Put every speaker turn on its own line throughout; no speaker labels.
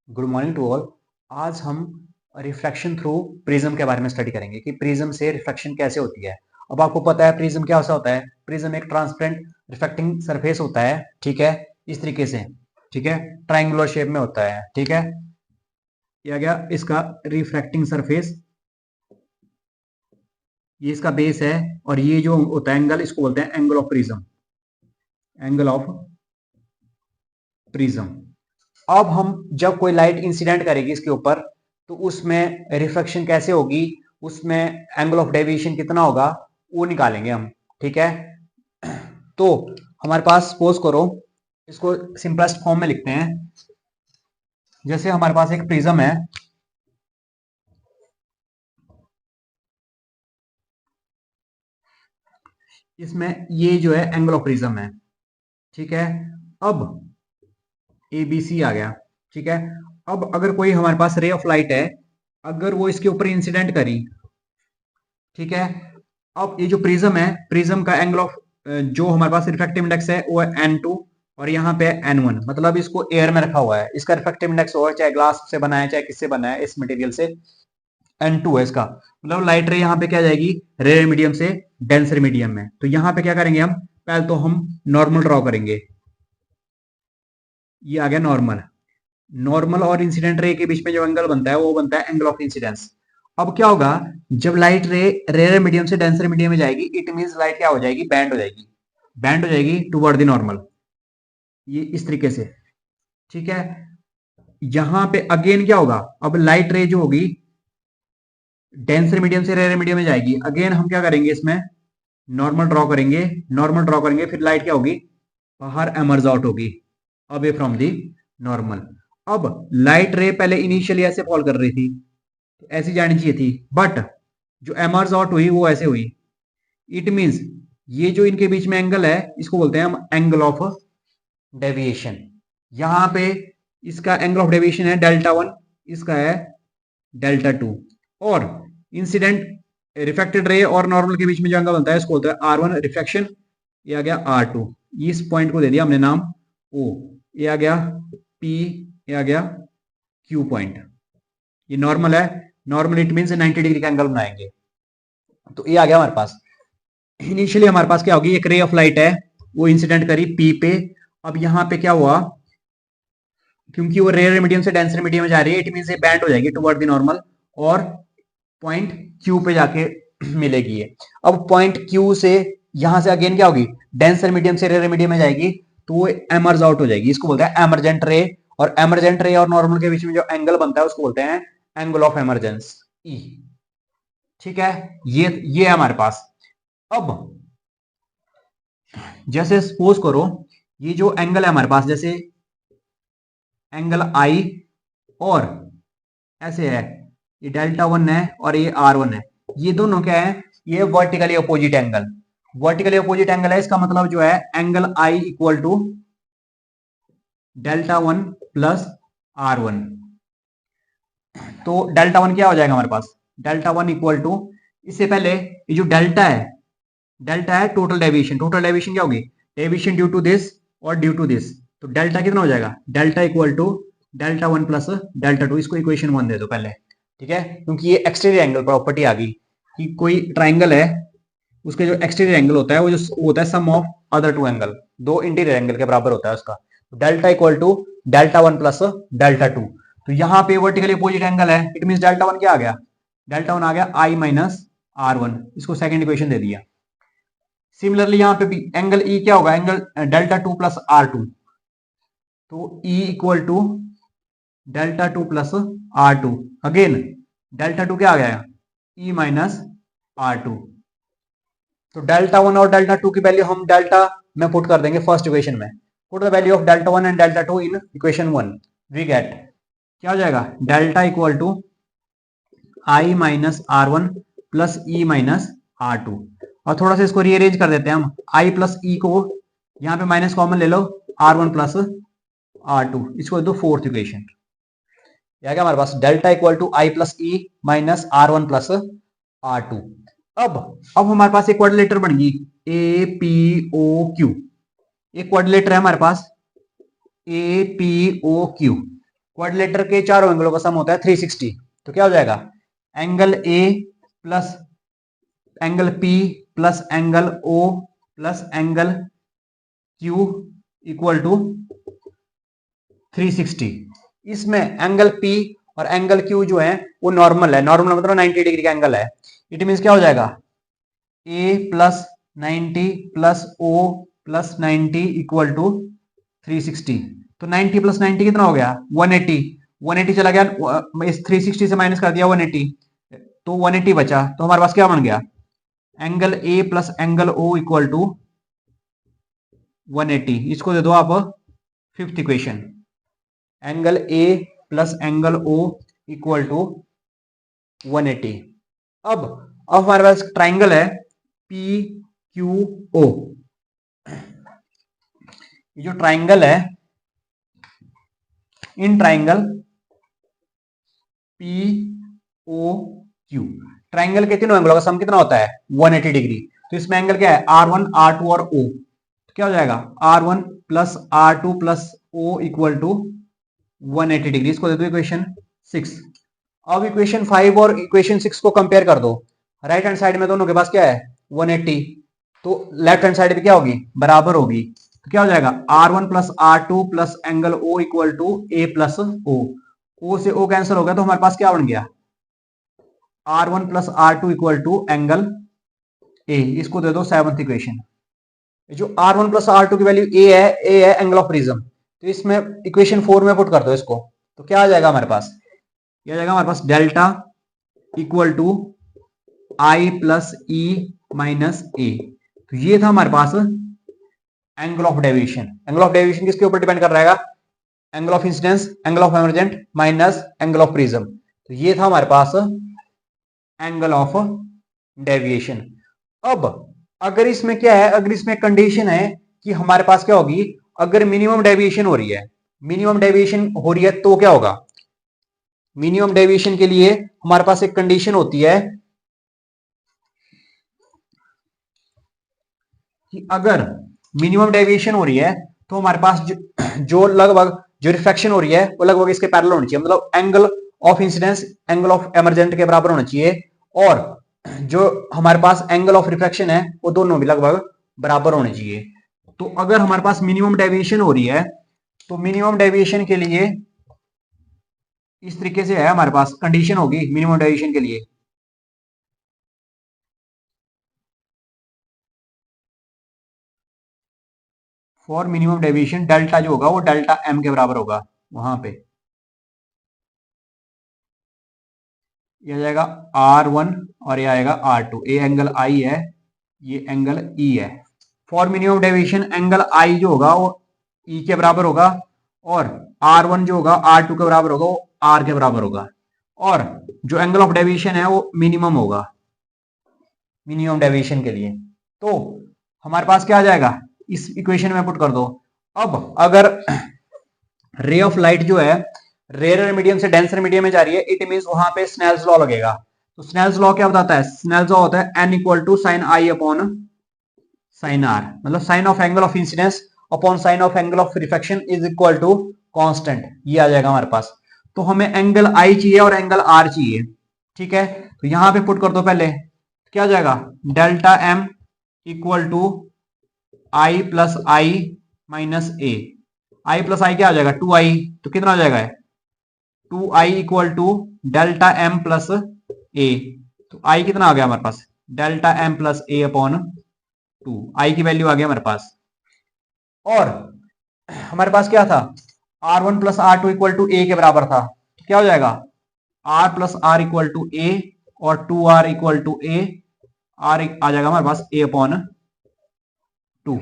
Good morning to all. आज हम reflection through prism के बारे में स्टडी करेंगे कि प्रिज्म से रिफ्लेक्शन कैसे होती है। अब आपको पता है प्रिज्म क्या होता है। प्रिज्म एक ट्रांसपेरेंट रिफ्लेक्टिंग सरफेस होता है, ठीक है, इस तरीके से, ठीक है, ट्राइंगुलर शेप में होता है, ठीक है। ये आ गया इसका रिफ्लेक्टिंग सरफेस, ये इसका बेस है, और ये जो होता है एंगल, इसको बोलते हैं angle of prism, angle of prism. अब हम जब कोई लाइट इंसिडेंट करेगी इसके ऊपर, तो उसमें रिफ्लेक्शन कैसे होगी, उसमें एंगल ऑफ डेविएशन कितना होगा, वो निकालेंगे हम, ठीक है। तो हमारे पास सपोज करो, इसको सिंपलेस्ट फॉर्म में लिखते हैं। जैसे हमारे पास एक प्रिज्म है, इसमें ये जो है एंगल ऑफ प्रिज्म है, ठीक है। अब ए बी सी आ गया, ठीक है। अब अगर कोई हमारे पास रे ऑफ लाइट है, अगर वो इसके ऊपर इंसिडेंट करी, ठीक है। अब ये जो प्रिज्म है, प्रिज्म का एंगल ऑफ जो हमारे पास रिफ्रैक्टिव इंडेक्स है वो है n2, और यहाँ पे n1, मतलब इसको एयर में रखा हुआ है। इसका रिफ्रैक्टिव इंडेक्स हो, चाहे ग्लास से बना है चाहे किससे बना है, इस मटेरियल से, n2 है इसका। मतलब लाइट रे यहाँ पे क्या जाएगी, रेयर मीडियम से डेंसर मीडियम में। तो यहाँ पे क्या करेंगे हम, पहले तो हम नॉर्मल ड्रॉ करेंगे। ये आ गया नॉर्मल। नॉर्मल और इंसिडेंट रे के बीच में जो एंगल बनता है वो बनता है एंगल ऑफ इंसिडेंस। अब क्या होगा, जब लाइट रे रेयर मीडियम से डेंसर मीडियम में जाएगी, इट मींस लाइट क्या हो जाएगी, बैंड हो जाएगी, बैंड हो जाएगी टुवर्ड द नॉर्मल, ये इस तरीके से, ठीक है। यहां पे अगेन क्या होगा, अब लाइट रे जो होगी डेंसर मीडियम से रेयर मीडियम में जाएगी, अगेन हम क्या करेंगे, इसमें नॉर्मल ड्रॉ करेंगे, नॉर्मल ड्रॉ करेंगे, फिर लाइट क्या होगी, बाहर एमर्ज आउट होगी, अवे फ्रॉम दी नॉर्मल। अब लाइट रे पहले इनिशियली ऐसे फॉल कर रही थी, तो ऐसी जानी चाहिए थी, बट जो एमर्ज आउट हुई वो ऐसे हुई। इट मींस ये जो इनके बीच में एंगल है, इसको बोलते हैं हम एंगल ऑफ डेविएशन। यहां पे इसका एंगल ऑफ डेविएशन है डेल्टा 1, इसका है डेल्टा 2, और इंसिडेंट रिफ्लेक्टेड रे और नॉर्मल के बीच में जो एंगल बनता है इसको बोलते हैं R1 रिफ्लेक्शन। ये आ गया R2, इस पॉइंट को दे दिया हमने नाम O। ये आ गया P, ये आ गया Q पॉइंट। ये नॉर्मल है, नॉर्मल इट मीन 90 डिग्री का एंगल बनाएंगे। तो ये आ गया हमारे पास। इनिशियली हमारे पास क्या होगी, एक रे ऑफ लाइट है, वो इंसिडेंट करी P पे। अब यहाँ पे क्या हुआ, क्योंकि वो रेयर मीडियम से डेंसर मीडियम में जा रही है, इट मीन बैंड हो जाएगी टुवर्ड द नॉर्मल, और पॉइंट क्यू पे जाके मिलेगी ये। अब पॉइंट क्यू से यहां से अगेन क्या होगी, डेंसर मीडियम से रेयर मीडियम में जाएगी, तो वो एमर्ज आउट हो जाएगी, इसको बोलते हैं एमरजेंट रे। और एमरजेंट रे और नॉर्मल के बीच में जो एंगल बनता है उसको बोलते हैं एंगल ऑफ एमरजेंस, ई, ठीक है। ये है हमारे पास। अब जैसे सपोज करो, ये जो एंगल है हमारे पास, जैसे एंगल आई, और ऐसे है, ये डेल्टा 1 है और ये R1 है, ये दोनों क्या है, ये vertically opposite angle. Vertically opposite angle है, इसका मतलब जो है angle i equal to delta 1 plus R1। तो डेल्टा 1 क्या हो जाएगा हमारे पास, डेल्टा 1 इक्वल टू, इससे पहले ये जो डेल्टा है, डेल्टा है टोटल डेविएशन। टोटल डेविएशन क्या होगी, डेविएशन ड्यू टू दिस और ड्यू टू दिस। तो डेल्टा कितना हो जाएगा, delta equal to delta 1 plus delta 2। इसको इक्वेशन 1 दे दो पहले, ठीक है, क्योंकि ये एक्सटीरियर एंगल प्रॉपर्टी आ गई कि कोई ट्राइंगल है, उसके जो एक्सटीरियर एंगल होता है वो जो होता है sum of other two angle, दो इंटीरियर एंगल के बराबर होता है उसका। Delta equal to delta 1 plus delta 2। तो यहाँ पे वर्टिकली अपोजिट एंगल है, इट मीन डेल्टा 1 क्या आ गया, डेल्टा 1 आ गया आई माइनस R1, इसको सेकंड इक्वेशन दे दिया। सिमिलरली यहाँ पे भी एंगल ई क्या होगा, एंगल डेल्टा 2 प्लस R2। तो e equal to delta 2 plus R2, again delta 2 क्या आ गया, ई माइनस R2। तो डेल्टा 1 और डेल्टा 2 की वैल्यू हम डेल्टा में पुट कर देंगे फर्स्ट इक्वेशन में। Put the value of delta 1 and delta 2 in equation 1, we get क्या हो जाएगा, delta equal to i minus R1 plus e minus R2। और थोड़ा सा इसको रीअरेंज कर देते हैं हम, आई प्लस ई को यहाँ पे माइनस कॉमन ले लो, R1 प्लस R2, इसको दो फोर्थ इक्वेशन। क्या हमारे पास delta equal to I plus e minus R1 plus R2। अब हमारे पास एक क्वाड्रिलेटर बन गई, ए पी ओ क्यू। एक क्वाड्रिलेटर है हमारे पास, A P O Q. Quadrilateral के चारों एंगलों का सम होता है 360। तो क्या हो जाएगा, angle A plus angle P plus angle O plus angle Q equal to 360। इसमें एंगल पी और एंगल क्यू जो है वो नॉर्मल है, नॉर्मल मतलब 90 डिग्री का एंगल है। इट मीन्स क्या हो जाएगा, A plus 90 plus O plus 90 equal to 360। तो 90 प्लस 90 कितना हो गया, 180। 180 चला गया, इस 360 से माइनस कर दिया 180, तो 180 बचा। तो हमारे पास क्या बन गया, angle A plus angle O equal to 180। इसको दे दो आप fifth equation, angle A plus angle O equal to 180। अब हमारे पास ट्राइंगल है पी क्यू ओ। ये जो ट्राइंगल है, in triangle P O Q, triangle के तीनों एंगलों का सम कितना होता है, 180 डिग्री। तो इसमें एंगल क्या है, R1 R2 और O। तो क्या हो जाएगा, R1 plus R2 plus O equal to 180 degree. इसको दे दो इक्वेशन 6। अब इक्वेशन 5 और इक्वेशन 6 को कंपेयर कर दो। राइट हैंड साइड में दोनों के पास क्या है, 180, तो लेफ्ट हैंड साइड पे क्या होगी, बराबर होगी। तो क्या हो जाएगा, R1 plus R2 plus angle O equal to A plus O। O से O कैंसिल हो गया, तो हमारे पास क्या बन गया, R1 plus R2 equal to angle A। इसको दे दो सेवंथ इक्वेशन। जो R1 प्लस R2 की वैल्यू A है एंगल ऑफ प्रिज्म। तो इसमें इक्वेशन 4 में पुट कर दो इसको। तो क्या आ जाएगा हमारे पास, ये आ जाएगा हमारे पास delta equal to I plus e minus A. तो ये था हमारे पास angle of deviation. Angle of deviation किसके ऊपर डिपेंड कर रहा है, angle of incidence, angle of emergent minus angle of prism. तो ये था हमारे पास एंगल ऑफ डेविएशन। अब अगर इसमें क्या है, अगर इसमें कंडीशन है कि हमारे पास क्या होगी, अगर मिनिमम डेविएशन हो रही है, मिनिमम डेविएशन हो रही है तो क्या होगा, मिनिमम डेविएशन के लिए हमारे पास एक कंडीशन होती है कि अगर मिनिमम डेविएशन हो रही है तो हमारे पास जो लगभग जो रिफ्लेक्शन हो रही है वो लगभग इसके पैरेलल होनी चाहिए, मतलब angle of incidence angle of emergent के बराबर होना चाहिए, और जो हमारे पास एंगल ऑफ रिफ्लेक्शन है वो दोनों भी लगभग बराबर होने चाहिए। तो अगर हमारे पास मिनिमम डेविएशन हो रही है तो मिनिमम डेविएशन के लिए इस तरीके से है, हमारे पास कंडीशन होगी मिनिमम डेविएशन के लिए, फॉर मिनिमम डेविएशन डेल्टा जो होगा वो डेल्टा एम के बराबर होगा। वहां पे ये आ जाएगा R1 और ये आएगा R2। ये एंगल I है, ये एंगल E है। For minimum deviation angle I जो होगा वो E के बराबर होगा, और R1 जो होगा R2 के बराबर होगा, वो R के बराबर होगा, और जो एंगल ऑफ डेविएशन है वो मिनिमम होगा मिनिमम डेविएशन के लिए। तो हमारे पास क्या आ जाएगा, इस इक्वेशन में पुट कर दो। अब अगर रे ऑफ लाइट जो है रेयर मीडियम से डेंसर मीडियम में जा रही है, इट मींस वहां पे स्नेल्स लॉ लगेगा। तो स्नेल्स लॉ क्या बताता है, स्नेल्स लॉ होता है n equal to sine I upon sine R, मतलब sine of angle of incidence upon sine of angle of reflection is equal to constant. ये आ जाएगा हमारे पास। तो हमें एंगल आई चाहिए और एंगल आर चाहिए, ठीक है। तो यहां पे पुट कर दो पहले, क्या आ जाएगा, delta M equal to I plus I minus A. I plus I क्या आ जाएगा, 2i। तो कितना आ जाएगा, 2i equal to delta M plus A. तो आई कितना आ गया हमारे पास, delta M plus A upon 2। I की वैल्यू आ गई हमारे पास। और हमारे पास क्या था, R1 plus R2 equal to ए के बराबर था। तो क्या हो जाएगा, R plus R equal to A, और 2r equal to A, R आ जाएगा हमारे पास a अपॉन 2।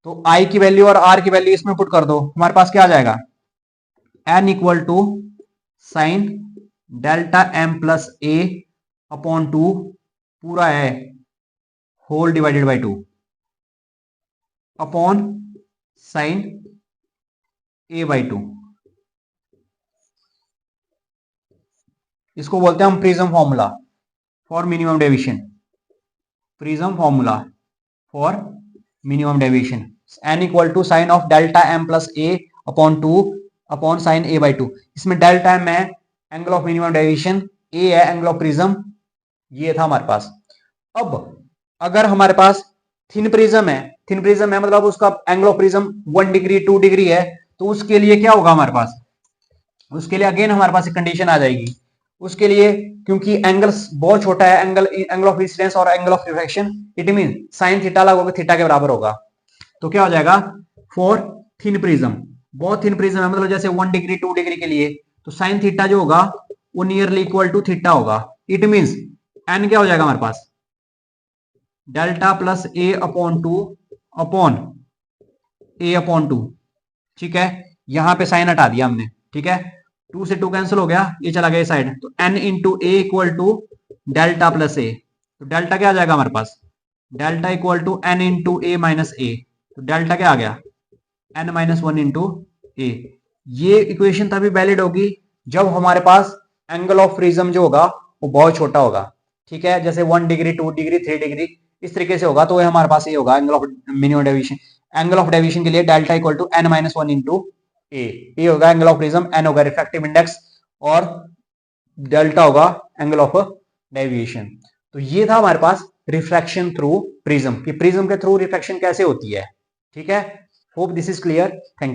तो I की वैल्यू और R की वैल्यू इसमें पुट कर दो, हमारे पास क्या आ जाएगा, n equal to sine delta M plus A upon 2 पूरा है whole divided by 2 upon sine A by 2। इसको बोलते हैं हम prism formula for minimum deviation. Prism formula for minimum deviation, n equal to sine of delta M plus A upon 2 upon sine A by two. इसमें delta M है angle of minimum deviation, A है angle of prism, ये था हमारे पास। अब अगर हमारे पास thin prism है, थिन प्रिज्म है मतलब उसका angle of prism 1 degree 2 degree है, तो उसके लिए क्या होगा हमारे पास, उसके लिए अगेन हमारे पास एक कंडीशन आ जाएगी। उसके लिए क्योंकि एंगल बहुत छोटा है, एंगल ऑफ इंसिडेंस और angle of reflection, it mean sine theta लगभग थीटा के बराबर होगा। तो क्या हो जाएगा, फॉर थिन प्रिज्म, बहुत थिन प्रिज्म है मतलब जैसे 1 डिग्री 2 डिग्री के लिए, तो साइन थीटा जो होगा वो नियरली इक्वल टू थीटा होगा। इट मींस एन क्या हो जाएगा हमारे पास, delta plus A upon two upon A upon two. ठीक है, यहां पे साइन हटा दिया हमने, ठीक है, 2 से 2 कैंसिल हो गया, ये चला गया साइड, तो n into A equal to delta plus A. तो डेल्टा क्या आ जाएगा हमारे पास, delta equal to n into A minus A. तो डेल्टा क्या आ गया, n minus one into A. ये इक्वेशन तभी वैलिड होगी जब हमारे पास एंगल ऑफ प्रिज्म जो होगा वो बहुत छोटा होगा। ठीक है, जैसे 1 डिग्री 2 डिग्री 3 डिग्री इस तरीके से होगा, तो ये हमारे पास ये होगा angle of minimum deviation. Angle of deviation के लिए delta equal to n minus one into A, ये होगा एंगल ऑफ प्रिज्म, n होगा रिफ्रैक्टिव इंडेक्स और डेल्टा होगा एंगल ऑफ डेविएशन। तो ये था हमारे पास रिफ्रैक्शन थ्रू प्रिज्म, कि प्रिज्म के थ्रू रिफ्रैक्शन कैसे होती है। ठीक है, hope this is clear, thank you.